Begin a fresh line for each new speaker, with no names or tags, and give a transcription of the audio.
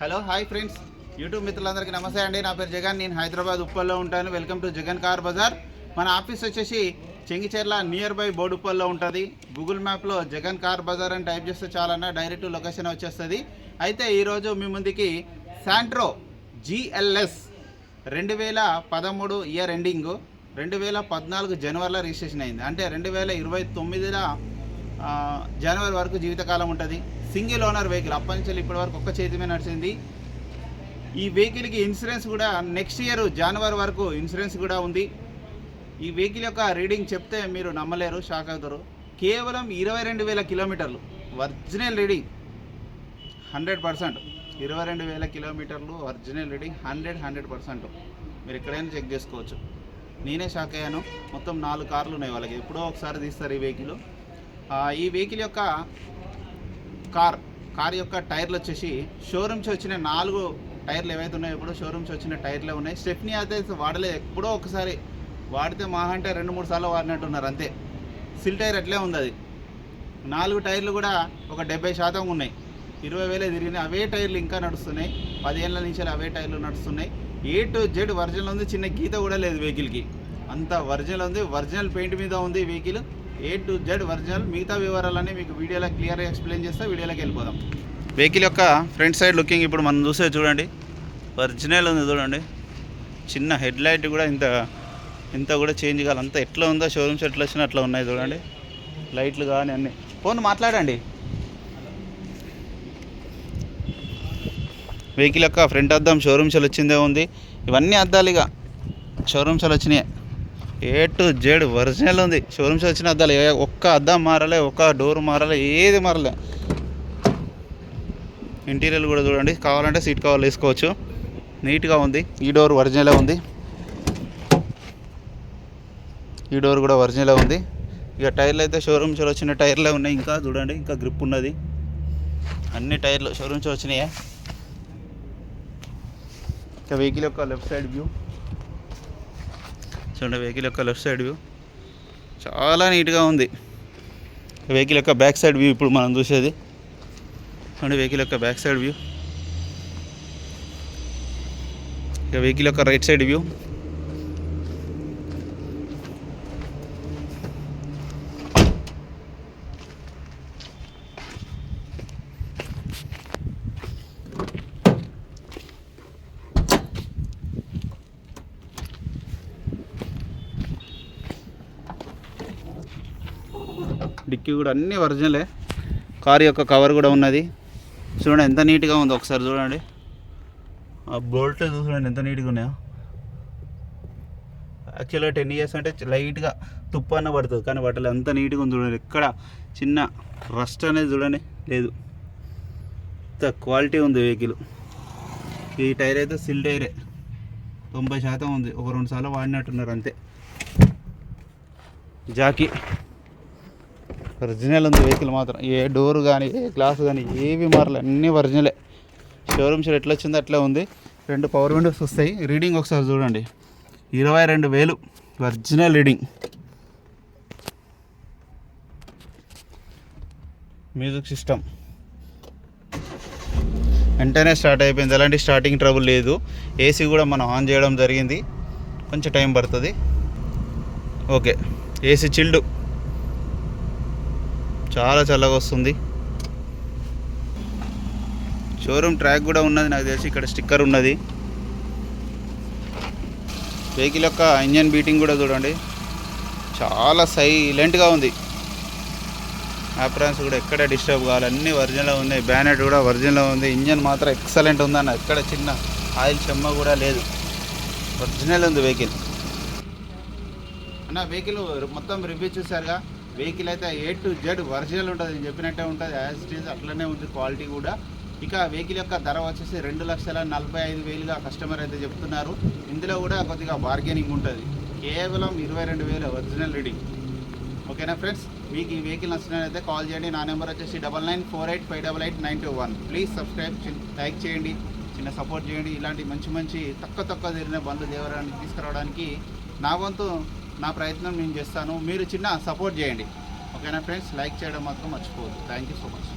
Hello hi friends, YouTube మిత్రులందరికీ నమస్తే అండి. నా పేరు జగన్, నేను హైదరాబాద్ ఉప్పల్లో ఉంటాను. Welcome to Jagan car Bazar. మన ఆఫీస్ వచ్చేసి చెంగిచెర్ల నియర్ బై బోడుప్పల్లో ఉంటుంది. గూగుల్ మ్యాప్లో జగన్ కార్ బజార్ అని టైప్ చేస్తే చాలన్నా డైరెక్ట్ లొకేషన్ వచ్చేస్తుంది. అయితే ఈరోజు మీ ముందుకి శాంట్రో GLS 2013 ఇయర్ ఎండింగ్ 2014 జనవరిలో రిజిస్ట్రేషన్ అయింది. అంటే 2029 జనవరి వరకు జీవితకాలం ఉంటుంది. సింగిల్ ఓనర్ వెహికల్, అప్పటి నుంచి ఇప్పటి వరకు ఒక్క చేతి మీద నడిచింది. ఈ వెహికల్కి ఇన్సూరెన్స్ కూడా నెక్స్ట్ ఇయర్ జనవరి వరకు ఇన్సూరెన్స్ కూడా ఉంది. ఈ వెహికల్ యొక్క రీడింగ్ చెప్తే మీరు నమ్మలేరు, షాక్ అవుతారు. కేవలం 22,000 కిలోమీటర్లు ఒరిజినల్ రీడింగ్ 100%. 22,000 కిలోమీటర్లు ఒరిజినల్ రీడింగ్ 100%. మీరు ఎక్కడైనా చెక్ చేసుకోవచ్చు. నేనే షాక్ అయ్యాను. మొత్తం 4 కార్లు ఉన్నాయి వాళ్ళకి, ఎప్పుడో ఒకసారి తీస్తారు ఈ వెహికల్. ఈ వెహికల్ యొక్క కార్ యొక్క టైర్లు వచ్చేసి షోరూమ్స్ వచ్చిన 4 టైర్లు ఏవైతే ఉన్నాయో ఎప్పుడో షోరూమ్స్ వచ్చిన టైర్లే ఉన్నాయి. స్టెప్నీ అయితే వాడలేదు, ఎప్పుడో ఒకసారి వాడితే మహా అంటే 2-3 సార్లు వాడినట్టున్నారు అంతే. సిల్ టైర్ అట్లే ఉంది. అది 4 టైర్లు కూడా ఒక 70% ఉన్నాయి. 20,000 తిరిగినాయి. అవే టైర్లు ఇంకా నడుస్తున్నాయి. 10 ఏళ్ళ నుంచి అవే టైర్లు నడుస్తున్నాయి. A to Z ఒరిజినల్ ఉంది. చిన్న గీత కూడా లేదు వెహికల్కి, అంత ఒరిజినల్ ఉంది. ఒరిజినల్ పెయింట్ మీద ఉంది vehicle. A to Z original. మిగతా వివరాలన్నీ మీకు వీడియోలో క్లియర్గా ఎక్స్ప్లెయిన్ చేస్తే వీడియోలోకి వెళ్ళిపోదాం. వెహికల్ యొక్క ఫ్రంట్ సైడ్ లుకింగ్ ఇప్పుడు మనం చూసే చూడండి, ఒరిజినల్ ఉంది చూడండి. చిన్న హెడ్ లైట్ కూడా ఇంత కూడా చేంజ్ కావాలి. అంతా ఎట్లా ఉందో షోరూమ్స్ ఎట్లా వచ్చినా అట్లా ఉన్నాయి చూడండి. లైట్లు కానీ అన్నీ. ఫోన్ మాట్లాడండి. వెహికల్ యొక్క ఫ్రంట్ అద్దం షోరూమ్స్ వచ్చిందే ఉంది. ఇవన్నీ అద్దాలు ఇక షోరూమ్స్ వచ్చినాయి. A to Z ఒరిజినల్ ఉంది. షోరూమ్స్ వచ్చిన అద్దాలు, ఒక్క అద్దం మారలే, ఒక్క డోర్ మారలే, ఏది మారలే. ఇంటీరియర్ కూడా చూడండి, కావాలంటే సీట్ కవర్లు వేసుకోవచ్చు. నీట్గా ఉంది. ఈ డోర్ ఒరిజినలే ఉంది. ఈ డోర్ కూడా ఒరిజినలే ఉంది. ఇక టైర్లు అయితే షోరూమ్స్ వచ్చిన టైర్లే ఉన్నాయి. ఇంకా చూడండి, ఇంకా గ్రిప్ ఉన్నది. అన్ని టైర్లు షోరూమ్స్ వచ్చినాయి. ఇక వెహికల్ యొక్క లెఫ్ట్ సైడ్ వ్యూ చూడండి. వెహికల్ యొక్క లెఫ్ట్ సైడ్ వ్యూ చాలా నీట్గా ఉంది. వెహికల్ యొక్క బ్యాక్ సైడ్ వ్యూ ఇప్పుడు మనం చూసేది చూడండి. వెహికల్ యొక్క బ్యాక్ సైడ్ వ్యూ. ఇక వెహికల్ యొక్క రైట్ సైడ్ వ్యూ. డిక్కీ కూడా అన్నీ ఒరిజినలే. కారు యొక్క కవర్ కూడా ఉన్నది చూడండి, ఎంత నీట్గా ఉందో ఒకసారి చూడండి. ఆ బోల్ట్ చూడండి ఎంత నీట్గా ఉన్నాయో. యాక్చువల్గా 10 ఇయర్స్ అంటే లైట్గా తుప్పన్న పడుతుంది, కానీ వాటిలో ఎంత నీట్గా ఉంది చూడండి. ఎక్కడ చిన్న రస్ట్ అనేది చూడండి లేదు. ఇంత క్వాలిటీ ఉంది వెహికల్. ఈ టైర్ అయితే సిల్ టైరే 90% ఉంది. ఒక 2 సార్లు వాడినట్టున్నారు అంతే. జాకీ ఒరిజినల్ ఉంది వెహికల్ మాత్రం. ఏ డోర్ కానీ ఏ గ్లాస్ కానీ ఏవి మారలే, అన్నీ ఒరిజినలే. షోరూమ్స్ ఎట్లా వచ్చిందో అట్లా ఉంది. 2 పవర్ విండోస్ వస్తాయి. రీడింగ్ ఒకసారి చూడండి, 22,000 ఒరిజినల్ రీడింగ్. మ్యూజిక్ సిస్టమ్ వెంటనే స్టార్ట్ అయిపోయింది, ఎలాంటి స్టార్టింగ్ ట్రబుల్ లేదు. ఏసీ కూడా మనం ఆన్ చేయడం జరిగింది, కొంచెం టైం పడుతుంది. ఓకే, ఏసీ చిల్డ్, చాలా చల్లగా వస్తుంది. షోరూమ్ ట్రాక్ కూడా ఉన్నది నాకు తెలిసి, ఇక్కడ స్టిక్కర్ ఉన్నది. వెహికల్ యొక్క ఇంజన్ బీటింగ్ కూడా చూడండి, చాలా సైలెంట్గా ఉంది. ఆప్రాన్స్ కూడా ఎక్కడ డిస్టర్బ్ కావాలి, అన్నీ ఒరిజినల్ ఉన్నాయి. బ్యానెట్ కూడా ఒరిజినల్ ఉంది. ఇంజన్ మాత్రం ఎక్సలెంట్ ఉందన్న, ఎక్కడ చిన్న ఆయిల్ చెమ్మ కూడా లేదు. ఒరిజినల్ ఉంది వెహికల్ అన్న. వెహికల్ మొత్తం రివ్యూ చూసారుగా. వెహికల్ అయితే A to Z ఒరిజినల్ ఉంటుంది, నేను చెప్పినట్టే ఉంటుంది. యాజ్ ఇట్ ఈజ్ అట్లనే ఉంది క్వాలిటీ కూడా. ఇక వెహికల్ యొక్క ధర వచ్చేసి 2,45,000గా కస్టమర్ అయితే చెప్తున్నారు. ఇందులో కూడా కొద్దిగా బార్గెనింగ్ ఉంటుంది. కేవలం 22,000 ఒరిజినల్ రీడింగ్. ఓకేనా ఫ్రెండ్స్, మీకు ఈ వెహికల్ నచ్చినట్లయితే కాల్ చేయండి. నా నెంబర్ వచ్చేసి 9948588921. ప్లీజ్ సబ్స్క్రైబ్, లైక్ చేయండి, చిన్న సపోర్ట్ చేయండి. ఇలాంటి మంచి తక్కువ తిరిగిన బండ్లు దేవరానికి తీసుకురావడానికి నా వంతు నా ప్రయత్నం నేను చేస్తాను. మీరు చిన్న సపోర్ట్ చేయండి. ఓకేనా ఫ్రెండ్స్, లైక్ చేయడం మాత్రం మర్చిపోవద్దు. Thank you so much.